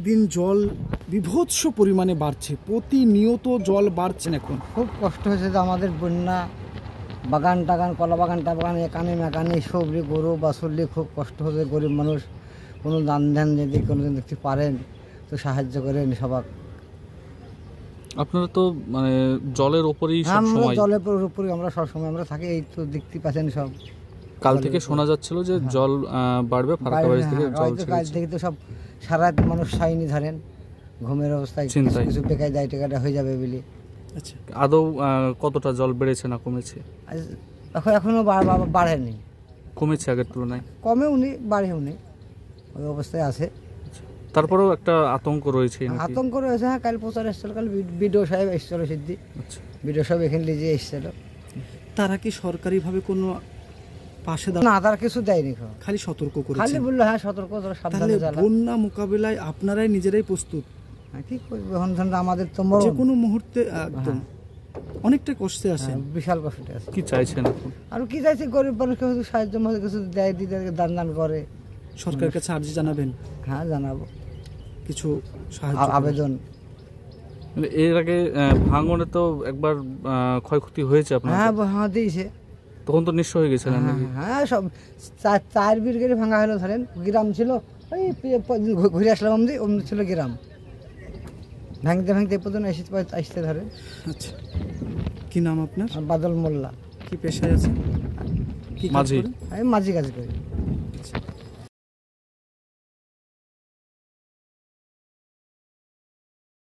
দিন জল বিভৎস পরিমাণে বাড়ছে, প্রতিনিয়ত জল বাড়ছে। এখন খুব কষ্ট হয়েছে যে আমাদের বন্যা, বাগান টাগান, কলা বাগান টাবাগান, এখানে মেকানে সবজি গরু বাছুরলি খুব কষ্ট হচ্ছে। গরিব মানুষ, কোনো দান ধ্যান যদি কোনোদিন দেখতে পারেন তো সাহায্য করেন সবাক। আপনারা তো মানে জলের উপরেই সব সময়, জলের উপরে আমরা সবসময় আমরা থাকি। এই তো দেখতে পাচ্ছেন সব। কাল থেকে শোনা যাচ্ছিল যে জল বাড়বে, ফারাক্কাবাড়ি থেকে জল কাল থেকে তো সব সারা মানুষ ছাইনি ধরেন, ঘুমের অবস্থায় কিছু বেকায় যায় টাকাটা হয়ে যাবে বলে। আচ্ছা, আদৌ কতটা জল বেড়েছে না কমেছে? এখনো বাড়েনি, কমেছে আগের তুলনায়? কমেও নেই, বাড়েও নেই, ওই অবস্থায় আছে। তারপরেও একটা আতঙ্ক রয়েছে। আতঙ্ক রয়েছে, হ্যাঁ। কাল প্রচার এসেছিল, কাল বিডিও সাহেব এসেছিল, সিদ্ধি বিডিও সাহেব এখানে লিজে এসেছিল। তারা কি সরকারিভাবে কোনো পাশে না, তারা কিছু দেয়নি, খালি সতর্ক করে, খালি বললো হ্যাঁ সতর্ক, সাবধানে জ্বালা। বন্যা মোকাবিলায় আপনারাই নিজেরাই প্রস্তুত? কি করবো এখন, আমাদের তো যে কোনো মুহূর্তে একদম অনেকটা কষ্টে আছে, বিশাল কষ্টে আছে। কি চাইছেন এখন? আর কি চাইছি, গরিব মানুষকে সাহায্য কিছু দেয়, দিতে দান করে। সরকারের কাছে আর্জি জানাবেন? হ্যাঁ, জানাবো, কিছু সাহায্য আবেদন। এর আগে ভাঙনে তো একবার ক্ষয়ক্ষতি হয়েছে আপনার? হ্যাঁ, দিয়েছে। তখন তো নিঃস্ব হয়ে গেছিলেন? হ্যাঁ, সব 4 বিঘে ভাঙা হলো। ধরেন গ্রাম ছিল, ওই ঘুরে আসলাম অমনি ছিল গ্রাম, ভাঙতে ভাঙতে পর্যন্ত আসতে ধরেন। আচ্ছা, কি নাম আপনার? বাদল মোল্লা। কি পেশায় আছে? মাঝি। আমি মাঝি কাজ করি।